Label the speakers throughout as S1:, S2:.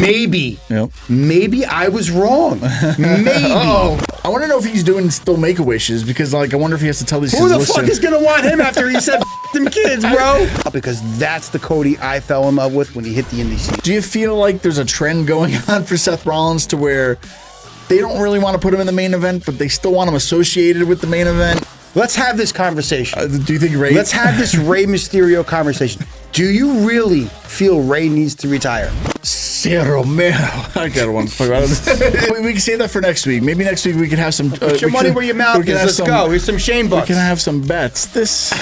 S1: Maybe.
S2: Yep.
S1: Maybe I was wrong. Maybe.
S2: I want to know if he's doing still Make-A-Wishes because, like, I wonder if he has to tell these kids.
S1: Who the fuck is going to want him after he said them kids, bro? Because that's the Cody I fell in love with when he hit the indie scene.
S2: Do you feel like there's a trend going on for Seth Rollins to where they don't really want to put him in the main event, but they still want him associated with the main event?
S1: Let's have this conversation.
S2: Do you think Rey?
S1: Let's have this Rey Mysterio conversation. Do you really feel Rey needs to retire?
S2: Zero man. I got one. We can save that for next week. Maybe next week we can have some.
S1: Put your money where your mouth is. Let's go. Here's some Shane bucks.
S2: We can have some bets. This.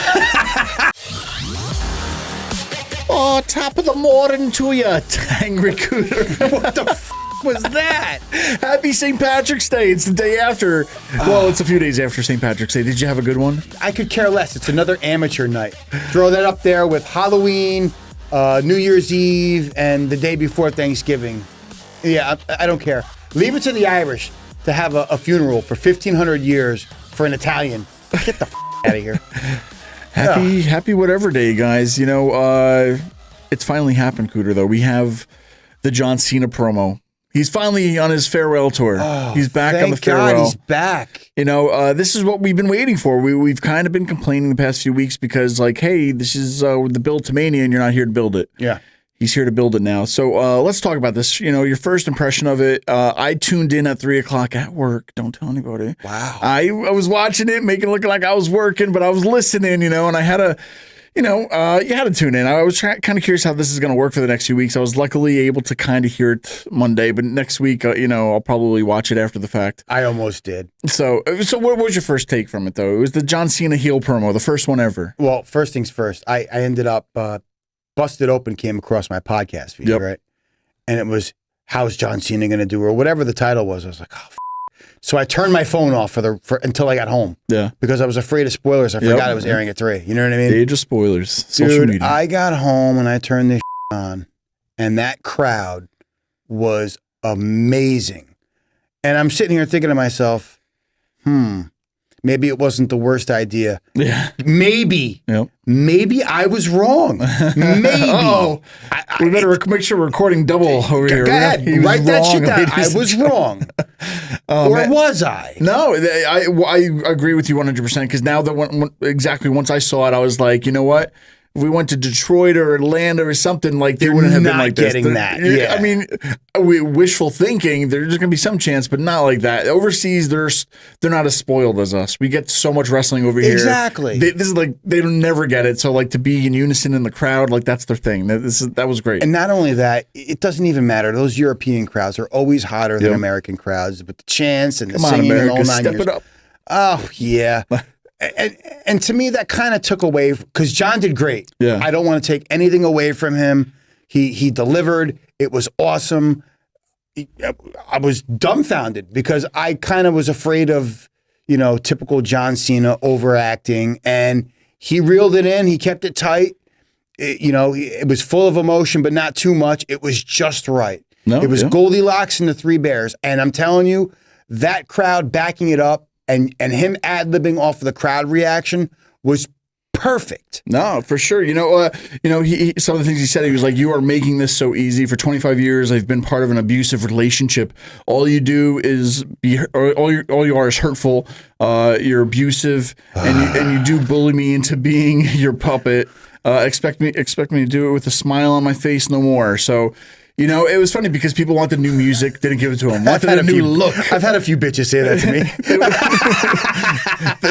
S2: Oh, top of the morning to you, Angry Cooter.
S1: What the f was that?
S2: Happy St. Patrick's Day. It's the day after. Well, it's a few days after St. Patrick's Day. Did you have a good one?
S1: I could care less. It's another amateur night. Throw that up there with Halloween, New Year's Eve, and the day before Thanksgiving. Yeah, I don't care. Leave it to the Irish to have a funeral for 1,500 years for an Italian. Get the f out of here.
S2: Happy whatever day, guys. You know, it's finally happened, Cooter, though. We have the John Cena promo. He's finally on his farewell tour.
S1: Oh,
S2: he's back on the farewell.
S1: Thank God he's back.
S2: You know, this is what we've been waiting for. We've kind of been complaining the past few weeks because, like, hey, this is the build to Mania, and you're not here to build it.
S1: Yeah.
S2: He's here to build it now. So let's talk about this. You know, your first impression of it. I tuned in at 3 o'clock at work. Don't tell anybody.
S1: Wow.
S2: I was watching it, making it look like I was working, but I was listening, you know, and I had a... You know, you had to tune in. I was kind of curious how this is going to work for the next few weeks. I was luckily able to kind of hear it Monday, but next week, you know, I'll probably watch it after the fact.
S1: I almost did.
S2: So what was your first take from it, though? It was the John Cena heel promo, the first one ever.
S1: Well, first things first. I ended up, Busted Open came across my podcast feed, right? And it was, how's John Cena going to do? Or whatever the title was. I was like, oh, So I turned my phone off until I got home. Yeah. Because I was afraid of spoilers. I forgot it was airing at 3. You know what I mean?
S2: The age of spoilers. Social
S1: Dude,
S2: media.
S1: I got home and I turned this on, and that crowd was amazing. And I'm sitting here thinking to myself, maybe it wasn't the worst idea.
S2: Yeah.
S1: Maybe. Yep. Maybe I was wrong. Maybe.
S2: We better make sure we're recording double over here.
S1: Go ahead. Write that shit down. I was wrong. Or was I?
S2: No, I agree with you 100% because now that exactly once I saw it, I was like, you know what? If we went to Detroit or Atlanta or something, like they wouldn't have been like this.
S1: Getting that. Yeah.
S2: I mean, wishful thinking. There's going to be some chance, but not like that. Overseas, they're not as spoiled as us. We get so much wrestling over here.
S1: Exactly.
S2: This is like they don't never get it. So like to be in unison in the crowd, like that's their thing. That was great.
S1: And not only that, it doesn't even matter. Those European crowds are always hotter than American crowds, but the chants and the singing and all 9
S2: step
S1: years.
S2: It up.
S1: Oh yeah. And to me, that kind of took away, because John did great.
S2: Yeah.
S1: I don't want to take anything away from him. He delivered. It was awesome. I was dumbfounded because I kind of was afraid of, you know, typical John Cena overacting. And he reeled it in. He kept it tight. It was full of emotion, but not too much. It was just right. It was Goldilocks and the Three Bears. And I'm telling you, that crowd backing it up, and him ad-libbing off of the crowd reaction was perfect.
S2: No, for sure. He some of the things he said, he was like, you are making this so easy. For 25 years, I've been part of an abusive relationship. All you do is all you are is hurtful. You're abusive, and you do bully me into being your puppet. Expect me to do it with a smile on my face no more. So, you know, it was funny because people wanted new music, didn't give it to him. Wanted a new look.
S1: I've had a few bitches say that
S2: to me.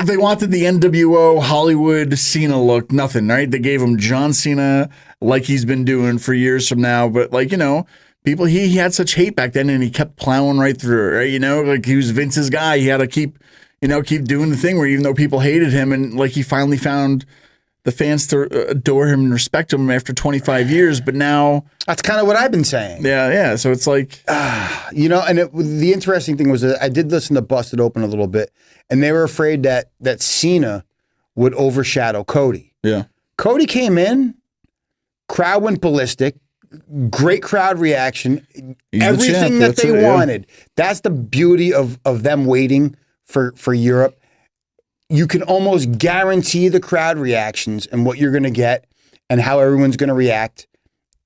S2: They wanted the NWO Hollywood Cena look. Nothing, right? They gave him John Cena like he's been doing for years from now. But like, you know, people, he had such hate back then and he kept plowing right through it, right? You know, like he was Vince's guy. He had to keep doing the thing where even though people hated him and like he finally found the fans to adore him and respect him after 25 years, but now...
S1: That's kind of what I've been saying.
S2: Yeah, so it's like...
S1: the interesting thing was that I did listen to Busted Open a little bit, and they were afraid that Cena would overshadow Cody.
S2: Yeah.
S1: Cody came in, crowd went ballistic, great crowd reaction, everything that they wanted. That's the beauty of them waiting for Europe. You can almost guarantee the crowd reactions and what you're going to get and how everyone's going to react.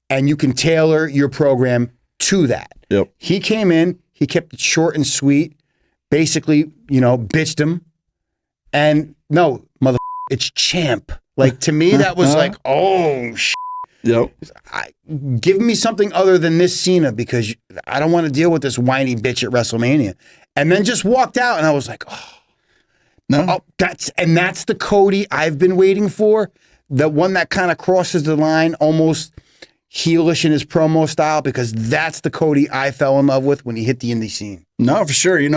S1: And you can tailor your program to that.
S2: Yep.
S1: He came in, he kept it short and sweet, basically, bitched him. And no, it's champ. Like, to me, that was like, oh,
S2: Yep.
S1: give me something other than this Cena, because I don't want to deal with this whiny bitch at WrestleMania. And then just walked out, and I was like, oh.
S2: No.
S1: Oh, that's the Cody I've been waiting for. The one that kind of crosses the line, almost heelish in his promo style, because that's the Cody I fell in love with when he hit the indie scene.
S2: No, for sure. And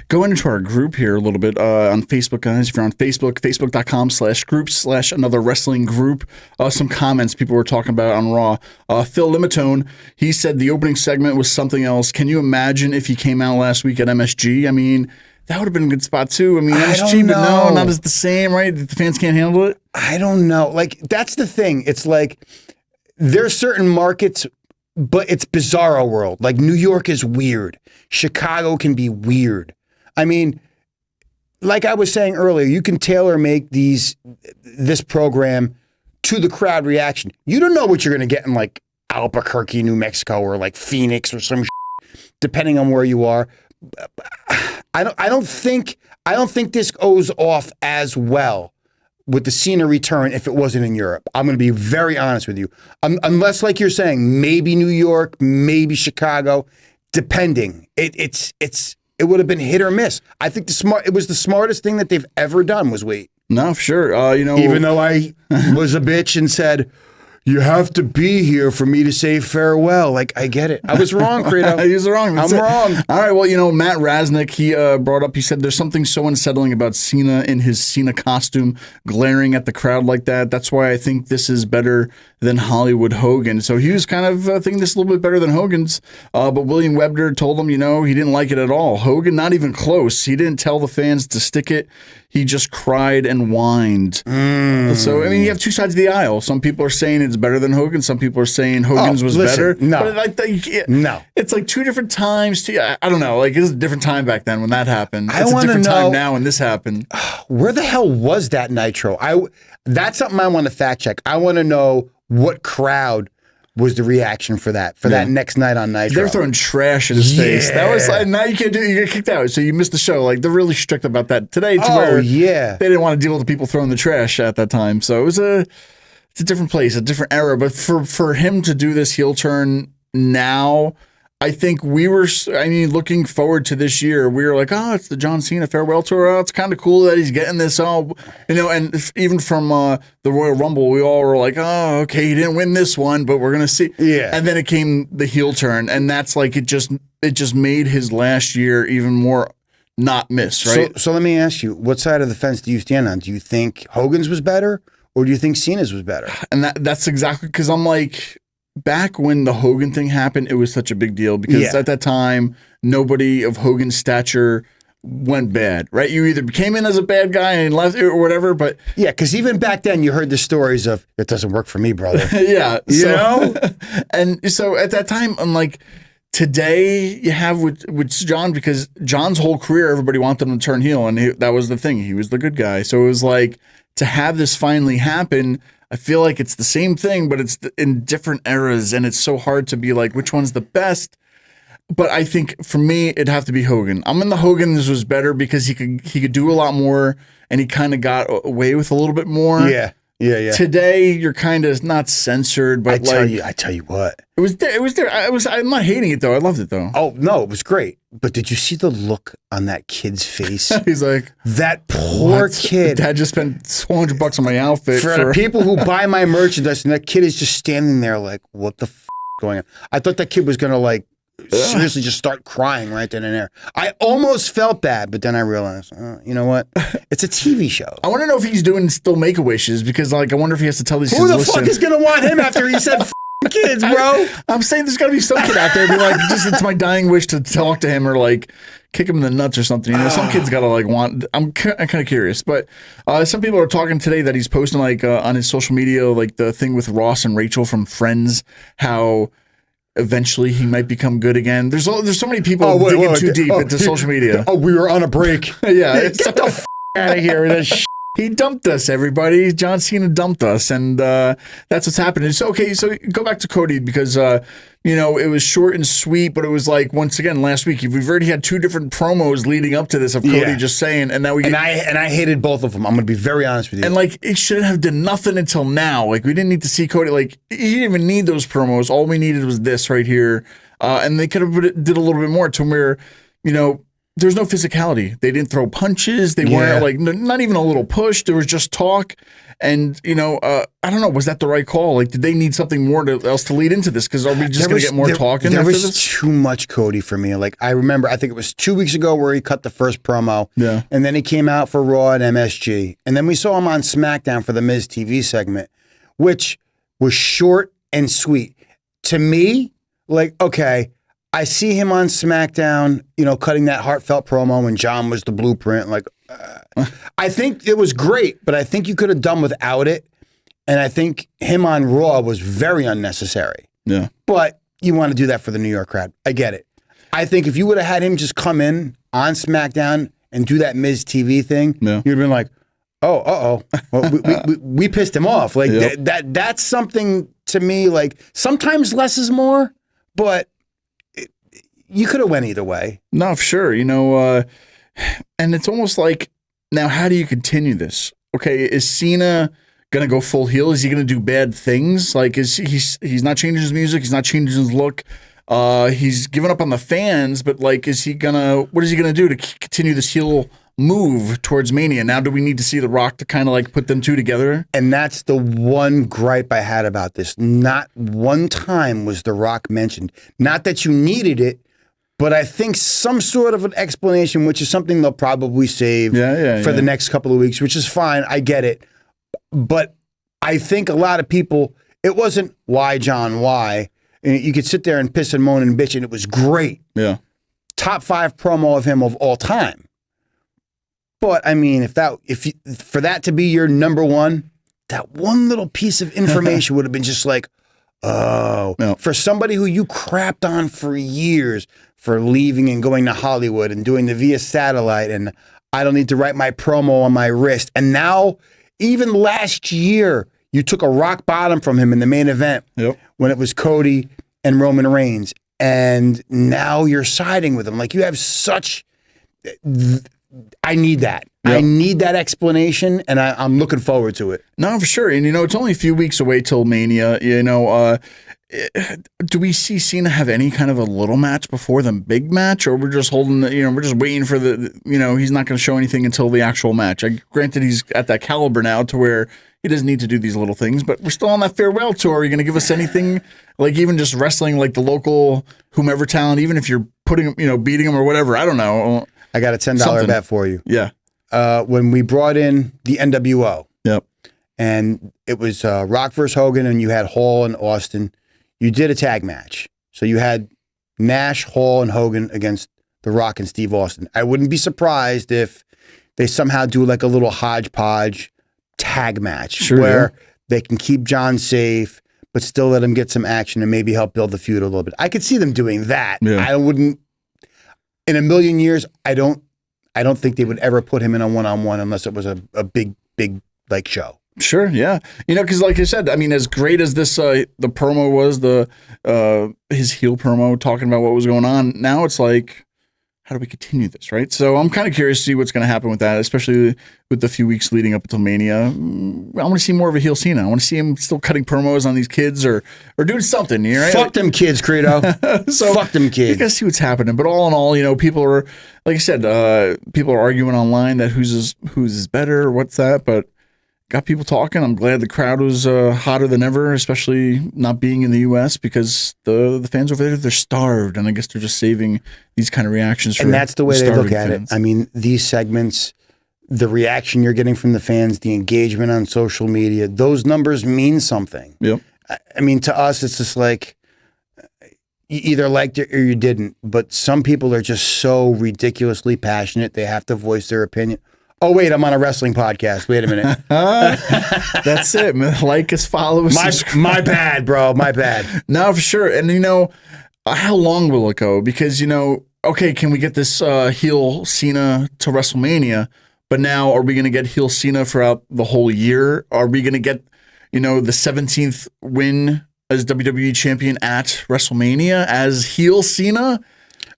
S2: going into our group here a little bit on Facebook, guys. If you're on Facebook, facebook.com/groups/another wrestling group. Some comments people were talking about on Raw. Phil Limatone, he said the opening segment was something else. Can you imagine if he came out last week at MSG? I mean, that would have been a good spot too. I mean, MSG, but no, not as the same, right? The fans can't handle it.
S1: I don't know. Like, that's the thing. It's like there's certain markets, but it's bizarro world. Like, New York is weird. Chicago can be weird. I mean, like I was saying earlier, you can tailor make this program to the crowd reaction. You don't know what you're going to get in like Albuquerque, New Mexico, or like Phoenix or some depending on where you are. I don't think this goes off as well with the Cena return if it wasn't in Europe. I'm going to be very honest with you. Unless, like you're saying, maybe New York, maybe Chicago, depending. It would have been hit or miss. I think it was the smartest thing that they've ever done was wait.
S2: No, for sure.
S1: Even though I was a bitch and said, you have to be here for me to say farewell. Like, I get it. I was wrong, Credo.
S2: He was wrong.
S1: I'm wrong.
S2: All right. Well, Matt Rasnick, he brought up, he said there's something so unsettling about Cena in his Cena costume, glaring at the crowd like that. That's why I think this is better than Hollywood Hogan. So he was kind of thinking this a little bit better than Hogan's. But William Webber told him, he didn't like it at all. Hogan, not even close. He didn't tell the fans to stick it. He just cried and whined. So, I mean, you have two sides of the aisle. Some people are saying it's better than Hogan. Some people are saying Hogan's was better.
S1: No.
S2: But
S1: no.
S2: It's like two different times. I don't know. Like, it was a different time back then when that happened. It's a
S1: wanna
S2: different
S1: know,
S2: time now when this happened.
S1: Where the hell was that Nitro? That's something I want to fact check. I want to know what crowd was the reaction for that next night on Nitro.
S2: They're throwing trash in his face. That was like, now you can't do it. You get kicked out. So you missed the show. Like, they're really strict about that today. Where they didn't want to deal with the people throwing the trash at that time. So it's a different place, a different era. But for him to do this heel turn now, I think we were, looking forward to this year. We were like, oh, it's the John Cena farewell tour. Oh, it's kind of cool that he's getting this. Oh, and even from the Royal Rumble, we all were like, oh, okay, he didn't win this one, but we're going to see.
S1: Yeah.
S2: And then it came the heel turn, and that's like, it just made his last year even more not miss, right?
S1: So let me ask you, what side of the fence do you stand on? Do you think Hogan's was better, or do you think Cena's was better?
S2: And that's exactly, because I'm like, back when the Hogan thing happened, it was such a big deal because at that time, nobody of Hogan's stature went bad, right? You either came in as a bad guy and left or whatever, but...
S1: Yeah, because even back then, you heard the stories of, it doesn't work for me, brother.
S2: Yeah.
S1: You know?
S2: And so at that time, unlike today, you have with John, because John's whole career, everybody wanted him to turn heel, and that was the thing. He was the good guy. So it was like, to have this finally happen... I feel like it's the same thing, but it's in different eras, and it's so hard to be like, which one's the best? But I think for me, it'd have to be Hogan. I'm in the Hogan's was better because he could do a lot more, and he kind of got away with a little bit more.
S1: Yeah.
S2: Today, you're kind of not censored, but
S1: I tell you what.
S2: It was there. I'm not hating it though. I loved it though.
S1: Oh no, it was great. But did you see the look on that kid's face?
S2: He's like,
S1: that poor kid.
S2: Dad just spent $400 on my outfit.
S1: For the people who buy my merchandise, and that kid is just standing there like, what the f going on? I thought that kid was gonna like seriously just start crying right then and there. I almost felt bad, but then I realized, you know what? It's a TV show.
S2: I want to know if he's doing still Make-A-Wishes, because like I wonder if he has to tell these kids.
S1: Who the fuck is gonna want him after he said kids, bro?
S2: I'm saying there's got to be some kid out there be like, just it's my dying wish to talk to him or like kick him in the nuts or something. Some kids got to like want. I'm kind of curious, but some people are talking today that he's posting like on his social media, like the thing with Ross and Rachel from Friends, how eventually he might become good again. There's so many people digging too deep into social media.
S1: Oh, we were on a break.
S2: Yeah,
S1: Get the f out of here.
S2: He dumped us, everybody. John Cena dumped us, and that's what's happening. So, okay, so go back to Cody because, it was short and sweet, but it was like, once again, last week, we've already had 2 different promos leading up to this of Cody just saying, and now we get...
S1: And I hated both of them. I'm going to be very honest with you.
S2: And, like, it shouldn't have done nothing until now. Like, we didn't need to see Cody. Like, he didn't even need those promos. All we needed was this right here. And they could have did a little bit more to where, there's no physicality. They didn't throw punches. They weren't like not even a little push. There was just talk. And I don't know. Was that the right call? Like, did they need something more else to lead into this? Because are we just going to get more talking?
S1: There
S2: after
S1: was
S2: this?
S1: too much Cody for me. Like, I remember, I think it was 2 weeks ago where he cut the first promo.
S2: Yeah.
S1: And then he came out for Raw and MSG. And then we saw him on SmackDown for the Miz TV segment, which was short and sweet. To me, like, okay, I see him on SmackDown, cutting that heartfelt promo when John was the blueprint. Like, I think it was great, but I think you could have done without it. And I think him on Raw was very unnecessary.
S2: Yeah.
S1: But you want to do that for the New York crowd. I get it. I think if you would have had him just come in on SmackDown and do that Miz TV thing, you'd have been like, well, we pissed him off. Like, that's something to me, like, sometimes less is more, but you could have went either way.
S2: No, for sure. And it's almost like, now how do you continue this? Okay, is Cena going to go full heel? Is he going to do bad things? Like, he's not changing his music. He's not changing his look. He's given up on the fans, but like, what is he going to do to continue this heel move towards Mania? Now, do we need to see The Rock to kind of like put them two together?
S1: And that's the one gripe I had about this. Not one time was The Rock mentioned. Not that you needed it, but I think some sort of an explanation, which is something they'll probably save for the next couple of weeks, which is fine. I get it. But I think a lot of people, it wasn't why, John, why. And you could sit there and piss and moan and bitch, and it was great.
S2: Yeah.
S1: Top 5 promo of him of all time. But I mean, for that to be your number one, that one little piece of information would have been just like, for somebody who you crapped on for years for leaving and going to Hollywood and doing the via satellite, and I don't need to write my promo on my wrist. And now, even last year, you took a rock bottom from him in the main event when it was Cody and Roman Reigns, and now you're siding with him. Like, you have such... I need that. Yep. I need that explanation, and I'm looking forward to it.
S2: No, for sure. And, it's only a few weeks away till Mania. Do we see Cena have any kind of a little match before the big match, or we're just holding, we're just waiting for he's not going to show anything until the actual match? Granted, he's at that caliber now to where he doesn't need to do these little things, but we're still on that farewell tour. Are you going to give us anything, like even just wrestling, like the local whomever talent, even if you're putting, beating them or whatever? I don't know.
S1: I got a $10 bet for you.
S2: Yeah.
S1: When we brought in the NWO.
S2: Yep.
S1: And it was Rock versus Hogan, and you had Hall and Austin. You did a tag match. So you had Nash, Hall, and Hogan against The Rock and Steve Austin. I wouldn't be surprised if they somehow do like a little hodgepodge tag match where they can keep John safe, but still let him get some action and maybe help build the feud a little bit. I could see them doing that.
S2: Yeah.
S1: I wouldn't, in a million years, I don't think they would ever put him in a one-on-one unless it was a big like show.
S2: Sure, yeah. Because like I said, I mean, as great as this the promo was, his heel promo talking about what was going on, now it's like, how do we continue this, right? So I'm kind of curious to see what's going to happen with that, especially with the few weeks leading up until Mania. I want to see more of a heel Cena. I want to see him still cutting promos on these kids or doing something. Right?
S1: Fuck them kids, Credo. Fuck them kids.
S2: You got to see what's happening. But all in all, people are, like I said, people are arguing online that who's is better, what's that, but got people talking. I'm glad the crowd was hotter than ever, especially not being in the U.S. because the fans over there, they're starved, and I guess they're just saving these kind of reactions for.
S1: And that's the way they look at
S2: fans.
S1: it. I mean, these segments, the reaction you're getting from the fans, the engagement on social media, those numbers mean something.
S2: Yep.
S1: I mean, to us, it's just like you either liked it or you didn't. But some people are just so ridiculously passionate; they have to voice their opinion. Oh, wait, I'm on a wrestling podcast. Wait a minute.
S2: That's it. Like us, follow us.
S1: My bad, bro. My bad.
S2: No, for sure. And, how long will it go? Because, okay, can we get this heel Cena to WrestleMania? But now, are we going to get heel Cena throughout the whole year? Are we going to get, the 17th win as WWE champion at WrestleMania as heel Cena?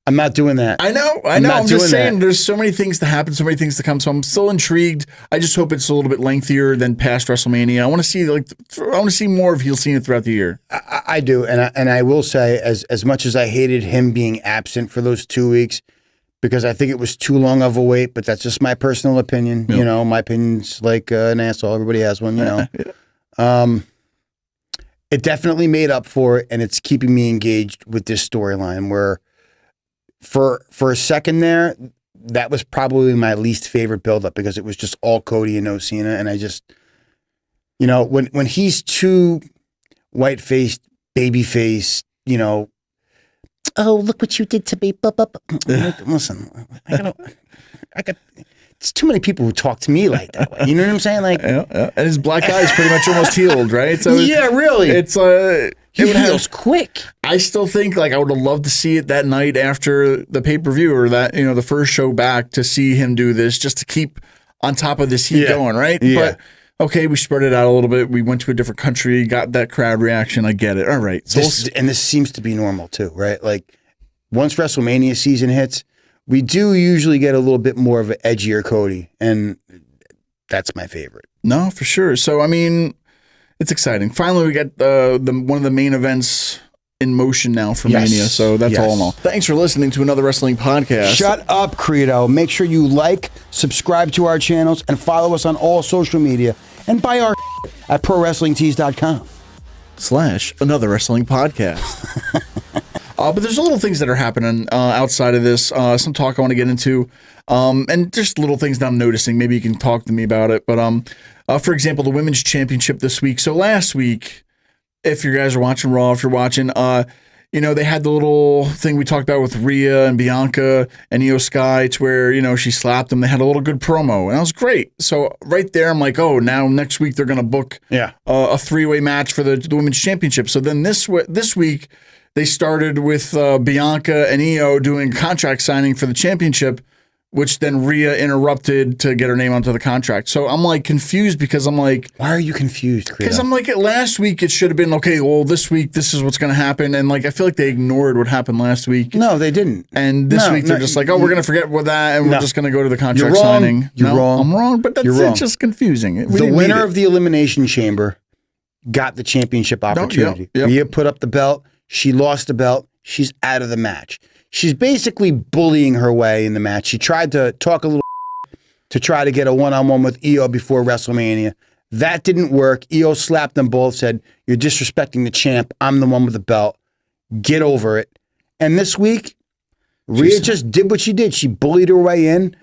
S1: I'm not doing that.
S2: I know. I'm just saying there's so many things to happen, so many things to come. So I'm still intrigued. I just hope it's a little bit lengthier than past WrestleMania. I want to see more of heel Cena throughout the year.
S1: I do. And I will say, as much as I hated him being absent for those 2 weeks, because I think it was too long of a wait, but that's just my personal opinion.
S2: Yep.
S1: My opinion's like an asshole. Everybody has one,
S2: Yeah.
S1: It definitely made up for it, and it's keeping me engaged with this storyline where for a second there, that was probably my least favorite buildup because it was just all Cody and no Cena. And I just, when he's too white-faced, baby-faced, oh, look what you did to me. Listen, it's too many people who talk to me like that way. You know what I'm saying? Like,
S2: yeah. And his black eye is pretty much almost healed, right? So
S1: yeah, really.
S2: It's
S1: he heals quick.
S2: I still think I would have loved to see it that night after the pay-per-view or that the first show back to see him do this just to keep on top of this heat going, right?
S1: Yeah.
S2: But okay, we spread it out a little bit. We went to a different country, got that crowd reaction. I get it. All right. So
S1: this seems to be normal too, right? Like once WrestleMania season hits, we do usually get a little bit more of an edgier Cody, and that's my favorite.
S2: No, for sure. So, I mean, it's exciting. Finally, we got one of the main events in motion now for Mania, so that's all in all. Thanks for listening to another wrestling podcast.
S1: Shut up, Credo. Make sure you like, subscribe to our channels, and follow us on all social media, and buy our at
S2: ProWrestlingTees.com/another wrestling podcast. But there's little things that are happening outside of this. Some talk I want to get into, and just little things that I'm noticing. Maybe you can talk to me about it. But for example, the Women's Championship this week. So last week, if you guys are watching Raw, if you're watching, they had the little thing we talked about with Rhea and Bianca and Io Sky to where, she slapped them. They had a little good promo, and that was great. So right there, I'm like, oh, now next week they're going to book a three-way match for the Women's Championship. So then this week, they started with Bianca and Io doing contract signing for the championship, which then Rhea interrupted to get her name onto the contract. So I'm confused because I'm like,
S1: why are you confused, Credo?
S2: Because I'm last week it should have been, okay, well, this week this is what's going to happen. And I feel like they ignored what happened last week.
S1: No, they didn't.
S2: And this week they're just we're going to forget with that and we're just going to go to the contract signing.
S1: You're wrong.
S2: I'm wrong, but it's just confusing.
S1: The winner of the Elimination Chamber got the championship opportunity. Rhea put up the belt. She lost the belt. She's out of the match. She's basically bullying her way in the match. She tried to talk a little to try to get a one-on-one with Io before WrestleMania. That didn't work. Io slapped them both, said, "You're disrespecting the champ. I'm the one with the belt. Get over it." And this week, Rhea just did what she did. She bullied her way in,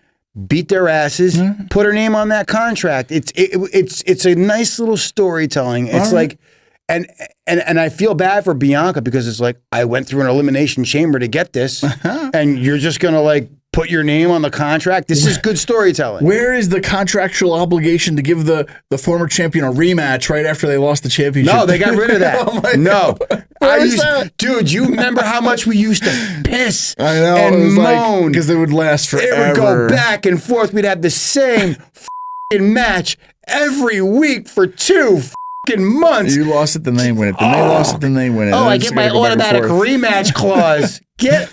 S1: beat their asses, put her name on that contract. It's a nice little storytelling. It's And I feel bad for Bianca because it's I went through an elimination chamber to get this, and you're just gonna put your name on the contract. This is good storytelling.
S2: Where is the contractual obligation to give the former champion a rematch right after they lost the championship?
S1: No, they got rid of that. No, dude, you remember how much we used to piss and moan
S2: because they would last forever.
S1: It would go back and forth. We'd have the same match every week for 2 months.
S2: You lost it, then they win it. Then they lost it, then they win it.
S1: Oh, I get my automatic rematch clause. Get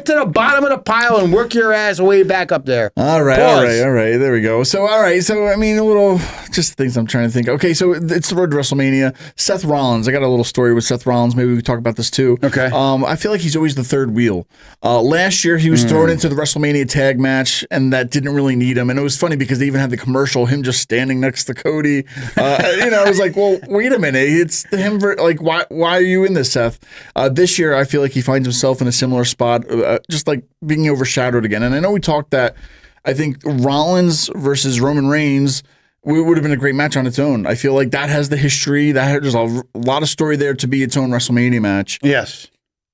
S1: to the bottom of the pile and work your ass way back up there.
S2: All right. There we go. So, I mean, a little just things I'm trying to think. Okay, so it's the road to WrestleMania. Seth Rollins. I got a little story with Seth Rollins. Maybe we can talk about this too.
S1: Okay.
S2: I feel like he's always the third wheel. Last year, he was thrown into the WrestleMania tag match, and that didn't really need him. And it was funny because they even had the commercial, him just standing next to Cody. I was like, well, wait a minute. It's him. Why are you in this, Seth? This year, I feel like he finds himself in a similar spot. Just being overshadowed again. And I know we talked that I think Rollins versus Roman Reigns would have been a great match on its own. I feel like that has the history. There's a lot of story there to be its own WrestleMania match.
S1: Yes.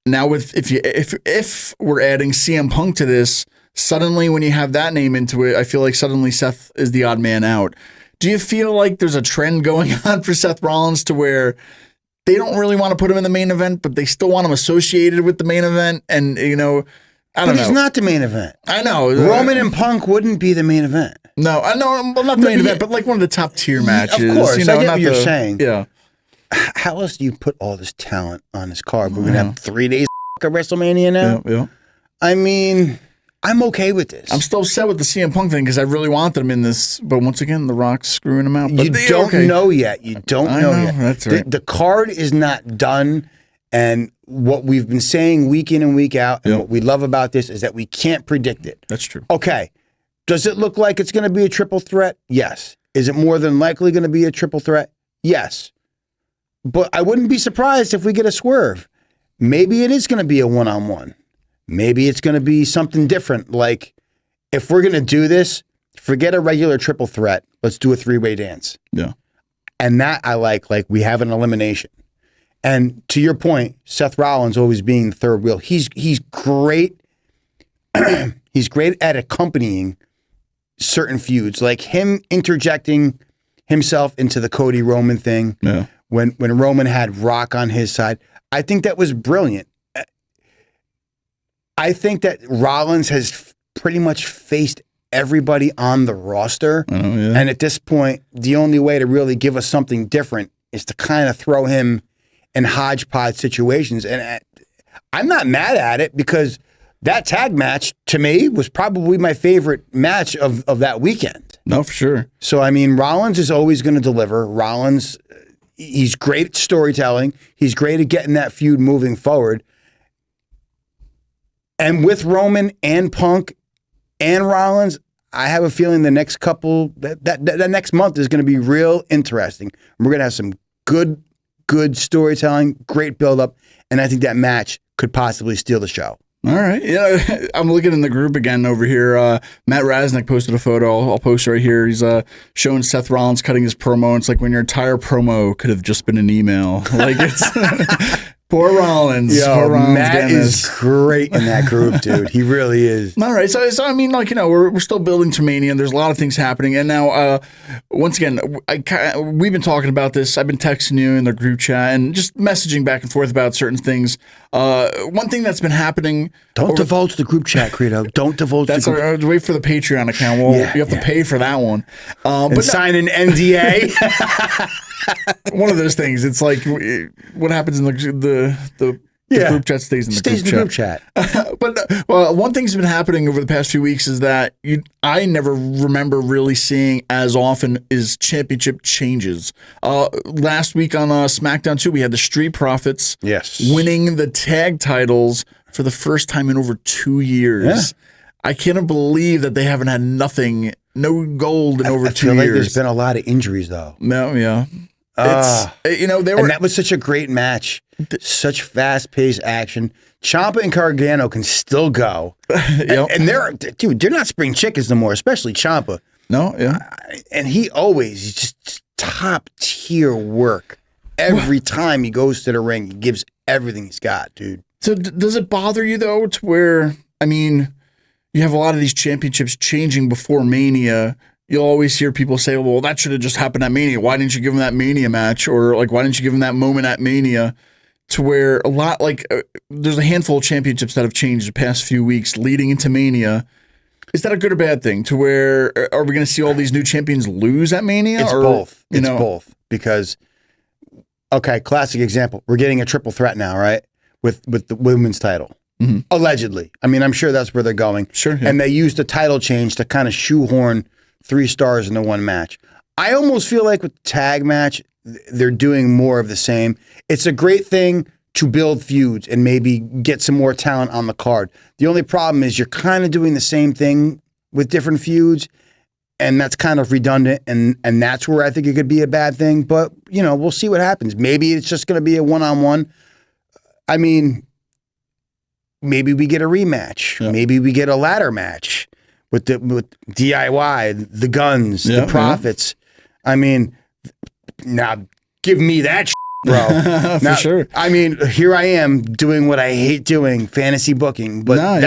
S2: Now if we're adding CM Punk to this, suddenly when you have that name into it, I feel like suddenly Seth is the odd man out. Do you feel like there's a trend going on for Seth Rollins to where they don't really want to put him in the main event, but they still want him associated with the main event? And, I don't know.
S1: But he's not the main event.
S2: I know.
S1: Roman and Punk wouldn't be the main event.
S2: No, I know. Well, not the main event, but like one of the top tier matches.
S1: Of course,
S2: you know,
S1: I get
S2: not
S1: what you're saying.
S2: Yeah.
S1: How else do you put all this talent on this card? We're going to have 3 days of WrestleMania now?
S2: Yeah.
S1: I mean, I'm okay with this.
S2: I'm still upset with the CM Punk thing because I really wanted him in this. But once again, The Rock's screwing him out. But
S1: you don't know yet. You don't know yet.
S2: That's right.
S1: The card is not done. And what we've been saying week in and week out, and what we love about this is that we can't predict it.
S2: That's true.
S1: Okay. Does it look like it's going to be a triple threat? Yes. Is it more than likely going to be a triple threat? Yes. But I wouldn't be surprised if we get a swerve. Maybe it is going to be a one-on-one. Maybe it's going to be something different. Like, if we're going to do this, forget a regular triple threat. Let's do a 3-way dance.
S2: Yeah.
S1: And that I like we have an elimination. And to your point, Seth Rollins always being the third wheel. He's great. He's great at accompanying certain feuds, like him interjecting himself into the Cody Roman thing.
S2: Yeah.
S1: When Roman had Rock on his side, I think that was brilliant. I think that Rollins has pretty much faced everybody on the roster. And at this point, the only way to really give us something different is to kind of throw him in hodgepodge situations. And I'm not mad at it because that tag match, to me, was probably my favorite match of that weekend.
S2: No, for sure.
S1: So, I mean, Rollins is always going to deliver. Rollins, he's great at storytelling. He's great at getting that feud moving forward. And with Roman and Punk and Rollins, I have a feeling the next couple, that next month is going to be real interesting. We're going to have some good storytelling, great buildup, and I think that match could possibly steal the show.
S2: All right. Yeah, I'm looking in the group again over here. Matt Rasnick posted a photo. I'll post right here. He's showing Seth Rollins cutting his promo. It's like when your entire promo could have just been an email. Like it's poor Rollins.
S1: Yo,
S2: poor Rollins
S1: Matt is great in that group, dude. He really is.
S2: All right. So I mean, like, you know, we're still building to Mania, and there's a lot of things happening. And now, once again, we've been talking about this. I've been texting you in the group chat and just messaging back and forth about certain things. One thing that's been happening.
S1: Don't divulge the group chat, Credo. Don't divulge the group
S2: chat. Wait for the Patreon account. Well, you have to pay for that one.
S1: But sign an NDA.
S2: One of those things. It's like what happens in the group chat stays in the group chat. But one thing's been happening over the past few weeks is that I never remember really seeing as often is championship changes. Last week on SmackDown 2, we had the Street Profits winning the tag titles for the first time in over 2 years. Yeah. I can't believe that they haven't had no gold in over 2 years. I feel like
S1: there's been a lot of injuries, though.
S2: No, yeah.
S1: And that was such a great match. Such fast-paced action. Ciampa and Gargano can still go. And they're not spring chickens no more, especially Ciampa.
S2: No, yeah.
S1: And he's just top-tier work. Every time he goes to the ring, he gives everything he's got, dude.
S2: So does it bother you, though, to where, I mean, you have a lot of these championships changing before Mania. You'll always hear people say, well, that should have just happened at Mania. Why didn't you give him that Mania match? Or, like, why didn't you give him that moment at Mania? To where a lot, like, there's a handful of championships that have changed the past few weeks leading into Mania. Is that a good or bad thing? To where, are we going to see all these new champions lose at Mania?
S1: It's both. It's both. Because, okay, classic example. We're getting a triple threat now, right? With the women's title. Mm-hmm. Allegedly. I mean, I'm sure that's where they're going.
S2: Sure. Yeah.
S1: And they used the title change to kind of shoehorn 3 stars into one match. I almost feel like with the tag match, they're doing more of the same. It's a great thing to build feuds and maybe get some more talent on the card. The only problem is you're kind of doing the same thing with different feuds, and that's kind of redundant, and that's where I think it could be a bad thing. But, you know, we'll see what happens. Maybe it's just going to be a one-on-one. I mean, maybe we get a rematch. Yeah. Maybe we get a ladder match with DIY, the Guns, the Profits. Yeah. I mean, now give me that bro.
S2: For sure.
S1: I mean, here I am doing what I hate doing, fantasy booking. But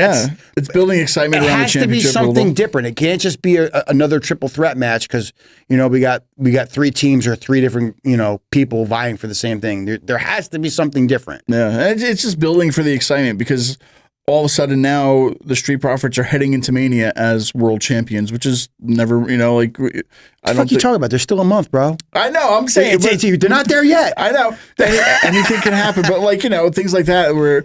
S2: it's building excitement around the championship.
S1: It has to be something different. It can't just be another triple threat match because, you know, we got 3 teams or 3 different, you know, people vying for the same thing. There has to be something different.
S2: Yeah, it's just building for the excitement because all of a sudden now the Street Profits are heading into Mania as world champions, which is never, like, I don't
S1: you talking about? There's still a month, bro.
S2: I know. I'm saying
S1: they're not there yet.
S2: I know. Anything can happen, but like, things like that where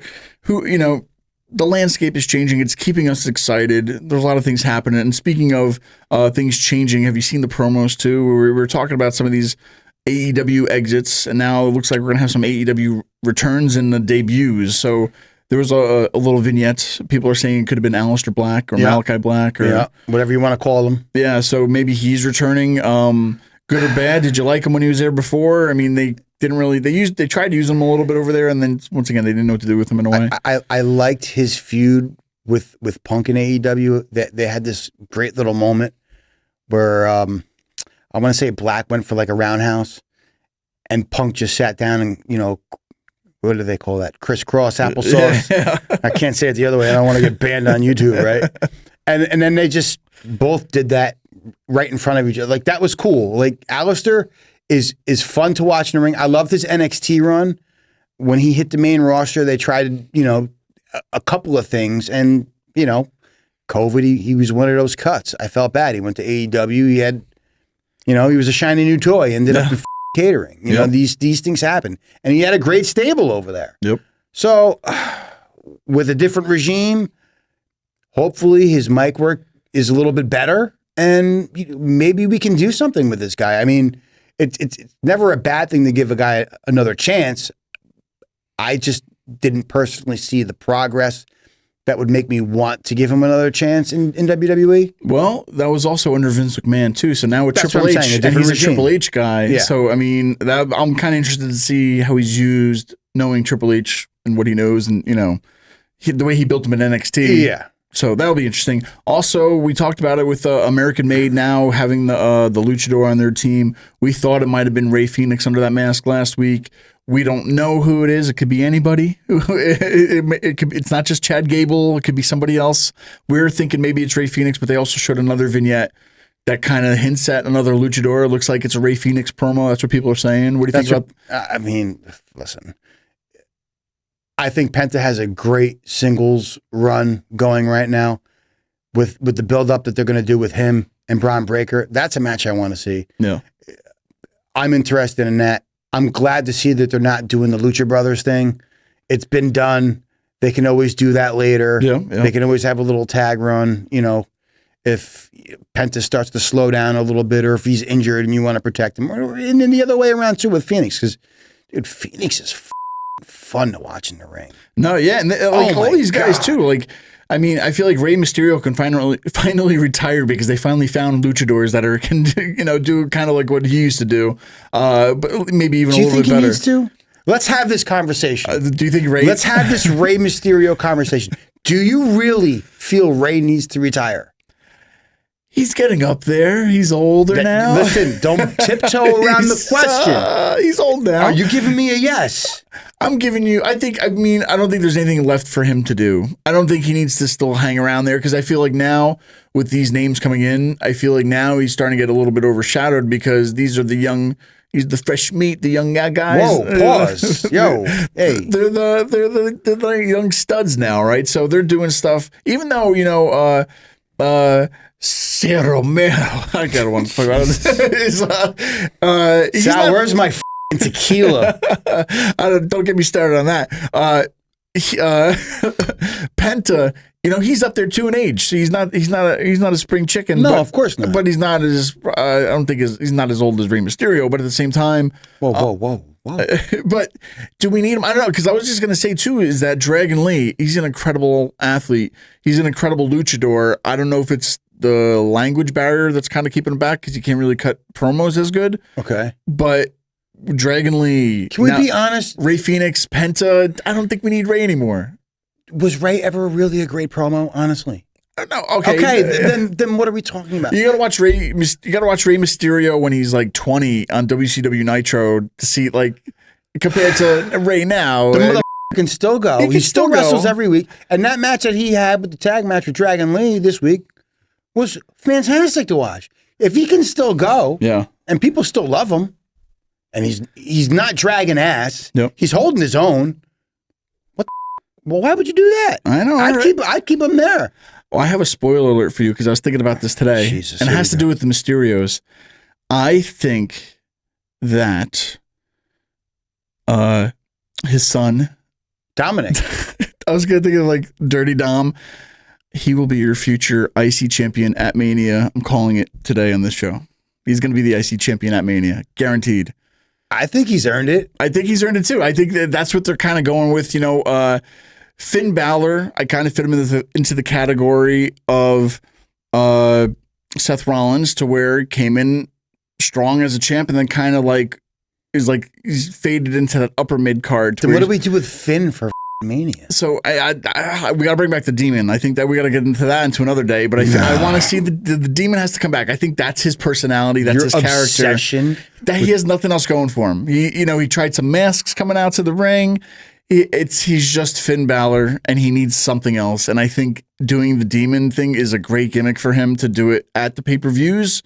S2: the landscape is changing. It's keeping us excited. There's a lot of things happening. And speaking of things changing, have you seen the promos too? We were talking about some of these AEW exits, and now it looks like we're gonna have some AEW returns and the debuts. So there was a little vignette. People are saying it could have been Aleister Black or Malachi Black or
S1: whatever you want to call him.
S2: Yeah, so maybe he's returning. Good or bad? Did you like him when he was there before? I mean, they didn't really. They tried to use him a little bit over there, and then once again, they didn't know what to do with him in a way.
S1: I liked his feud with Punk and AEW. They had this great little moment where I want to say Black went for like a roundhouse, and Punk just sat down and what do they call that? Crisscross applesauce. Yeah. I can't say it the other way. I don't want to get banned on YouTube, right? And then they just both did that right in front of each other. Like, that was cool. Like, Aleister is fun to watch in the ring. I loved his NXT run. When he hit the main roster, they tried, a couple of things. And, COVID, he was one of those cuts. I felt bad. He went to AEW. He had, he was a shiny new toy. Ended up in catering. You know, these things happen. And he had a great stable over there.
S2: Yep.
S1: So, with a different regime, hopefully his mic work is a little bit better. And maybe we can do something with this guy. I mean, it's never a bad thing to give a guy another chance. I just didn't personally see the progress that would make me want to give him another chance in WWE.
S2: Well, that was also under Vince McMahon too. So now with Triple H, and he's a Triple H guy. Yeah. So I mean, I'm kind of interested to see how he's used, knowing Triple H and what he knows, and the way he built him in NXT.
S1: Yeah.
S2: So that'll be interesting. Also, we talked about it with American Made now having the Luchador on their team. We thought it might have been Rey Fenix under that mask last week. We don't know who it is. It could be anybody. It's not just Chad Gable. It could be somebody else. We're thinking maybe it's Rey Fenix, but they also showed another vignette that kind of hints at another luchador. It looks like it's a Rey Fenix promo. That's what people are saying. What do you think about?
S1: I mean, listen. I think Penta has a great singles run going right now with the build-up that they're going to do with him and Braun Breaker. That's a match I want to see.
S2: Yeah.
S1: I'm interested in that. I'm glad to see that they're not doing the Lucha Brothers thing. It's been done. They can always do that later.
S2: Yeah.
S1: They can always have a little tag run, if Penta starts to slow down a little bit or if he's injured and you want to protect him. And then the other way around, too, with Phoenix. Because, dude, Phoenix is fun to watch in the ring.
S2: No, yeah. And all these guys, too. Like, I mean, I feel like Rey Mysterio can finally retire because they finally found luchadors that can do kind of like what he used to do, but maybe even a little bit better. Do you think he needs
S1: to? Let's have this conversation.
S2: Do you think Rey?
S1: Let's have this Rey Mysterio conversation. Do you really feel Rey needs to retire?
S2: He's getting up there. He's older now.
S1: Listen, don't tiptoe around the question.
S2: He's old now.
S1: Are you giving me a yes?
S2: I'm giving you, I don't think there's anything left for him to do. I don't think he needs to still hang around there because I feel like now with these names coming in, I feel like now he's starting to get a little bit overshadowed because these are he's the fresh meat, the young guys.
S1: Whoa, pause. Yo, hey.
S2: They're the young studs now, right? So they're doing stuff, even though, Sierra Romero. I got one to talk about this.
S1: Sal, where's my tequila?
S2: Don't get me started on that. Penta, he's up there too in age. So he's not a spring chicken.
S1: No, of course not.
S2: But he's not as I don't think he's not as old as Rey Mysterio. But at the same time,
S1: whoa.
S2: But do we need him? I don't know, because I was just going to say too is that Dragon Lee, he's an incredible athlete. He's an incredible luchador. I don't know if it's the language barrier that's kind of keeping him back because he can't really cut promos as good.
S1: Okay,
S2: but Dragon Lee.
S1: Can we be honest?
S2: Rey Fenix, Penta. I don't think we need Rey anymore.
S1: Was Rey ever really a great promo? Honestly.
S2: No, okay.
S1: Okay, then what are we talking about?
S2: You gotta watch Rey Mysterio when he's like 20 on WCW Nitro to see compared to Rey now.
S1: The mother can still go. He still wrestles every week. And that match that he had with the tag match with Dragon Lee this week was fantastic to watch. If he can still go, and people still love him, and he's not dragging ass,
S2: yep.
S1: He's holding his own. Well, why would you do that?
S2: I know.
S1: I'd keep him there.
S2: Well, I have a spoiler alert for you because I was thinking about this today.
S1: Jesus,
S2: and it has to do with the Mysterios. I think that his son,
S1: Dominic.
S2: I was going to think of like Dirty Dom. He will be your future IC champion at Mania. I'm calling it today on this show. He's going to be the IC champion at Mania. Guaranteed.
S1: I think he's earned it.
S2: I think he's earned it too. I think that's what they're kind of going with. You know, Finn Balor, I kind of fit him into the category of Seth Rollins, to where he came in strong as a champ and then kind of like he's faded into that upper mid card.
S1: Then what do we do with Finn for Mania?
S2: So we got to bring back the Demon. I think that we got to get into another day. But I want to see the Demon has to come back. I think that's his personality. That's his character.
S1: Obsession.
S2: That he has nothing else going for him. He tried some masks coming out to the ring. He's just Finn Balor, and he needs something else. And I think doing the Demon thing is a great gimmick for him to do it at the pay-per-views.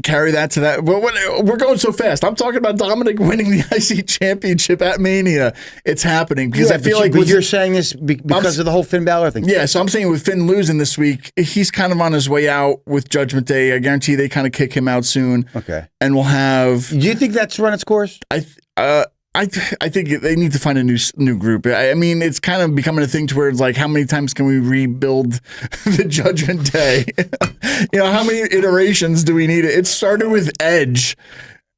S2: Carry that to that. We're going so fast. I'm talking about Dominic winning the IC championship at Mania. It's happening because I feel like
S1: you're saying this because of the whole Finn Balor thing.
S2: Yeah, so I'm saying with Finn losing this week, he's kind of on his way out with Judgment Day. I guarantee they kind of kick him out soon.
S1: Okay,
S2: and we'll have.
S1: Do you think that's run its course?
S2: I think they need to find a new group. I mean, it's kind of becoming a thing to where it's like, how many times can we rebuild the Judgment Day? How many iterations do we need? It started with Edge,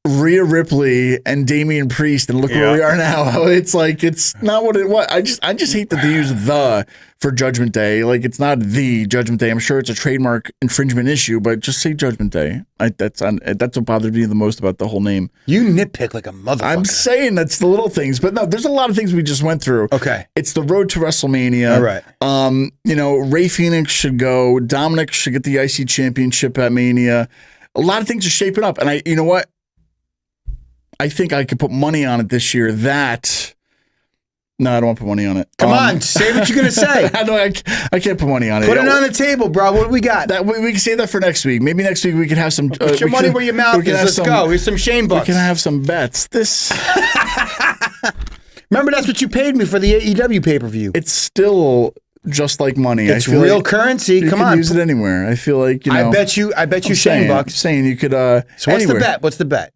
S2: Rhea Ripley, and Damian Priest, and look where we are now. It's like, it's not what it was. I just hate that they use "the" for Judgment Day. Like, it's not the Judgment Day. I'm sure it's a trademark infringement issue, but just say Judgment Day. That's what bothers me the most about the whole name.
S1: You nitpick like a motherfucker.
S2: I'm saying that's the little things, but no, there's a lot of things we just went through.
S1: Okay.
S2: It's the road to WrestleMania.
S1: All right.
S2: Rey Fenix should go. Dominic should get the IC championship at Mania. A lot of things are shaping up, and you know what? I think I could put money on it this year. No, I don't want to put money on it.
S1: Come on, say what you're going to say.
S2: I can't put money on it.
S1: Put it on the table, bro. What do we got?
S2: We can save that for next week. Maybe next week we can have some.
S1: Put your money where your mouth is. Let's go. Here's some Shane bucks.
S2: We can have some bets.
S1: Remember, that's what you paid me for the AEW pay-per-view.
S2: It's still just like money.
S1: It's real currency. Come on,
S2: use it anywhere. I feel like
S1: I bet you Shane bucks.
S2: Saying you could.
S1: So what's the bet? What's the bet?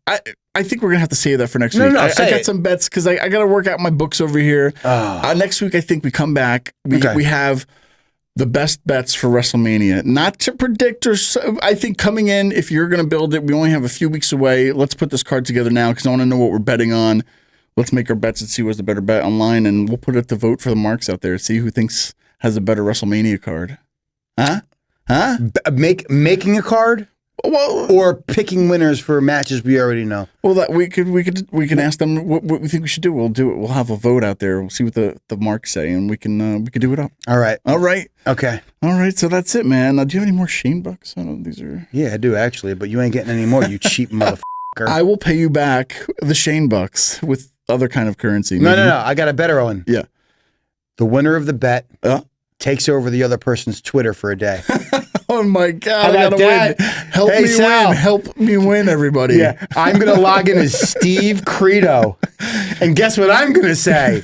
S2: I think we're gonna have to save that for next week. I got some bets because I got to work out my books over here. Next week, I think we come back. We have the best bets for WrestleMania. Not to predict I think coming in, if you're gonna build it, we only have a few weeks away. Let's put this card together now because I want to know what we're betting on. Let's make our bets and see what's the better bet online, and we'll put it to vote for the marks out there. See who thinks has a better WrestleMania card. Huh?
S1: Making a card.
S2: Well,
S1: or picking winners for matches we already know.
S2: Well, that we can ask them what we think we should do. We'll do it. We'll have a vote out there. We'll see what the marks say, and we can do it up.
S1: All right. Okay.
S2: All right. So that's it, man. Do you have any more Shane bucks? I don't know. These are.
S1: Yeah, I do actually, but you ain't getting any more. You cheap motherfucker.
S2: I will pay you back the Shane bucks with other kind of currency.
S1: No. I got a better one.
S2: Yeah.
S1: The winner of the bet takes over the other person's Twitter for a day.
S2: Oh my God! I gotta win. Help me win! Help me win, everybody!
S1: Yeah, I'm gonna log in as Steve Credo, and guess what I'm gonna say?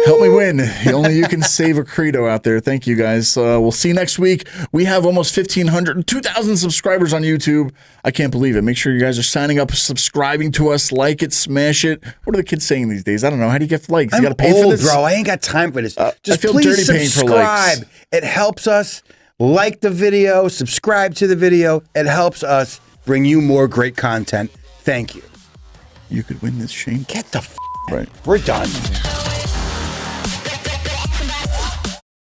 S2: Help me win. Only you can save a Credo out there. Thank you, guys. We'll see you next week. We have almost 1,500, 2,000 subscribers on YouTube. I can't believe it. Make sure you guys are signing up, subscribing to us, like it, smash it. What are the kids saying these days? I don't know. How do you get likes? You got to pay for this,
S1: bro. I ain't got time for this. Just
S2: feel
S1: please
S2: dirty paying for likes.
S1: subscribe. It helps us. Like the video, subscribe to the video. It helps us bring you more great content. Thank you.
S2: You could win this, Shane.
S1: Get the
S2: right.
S1: We're done.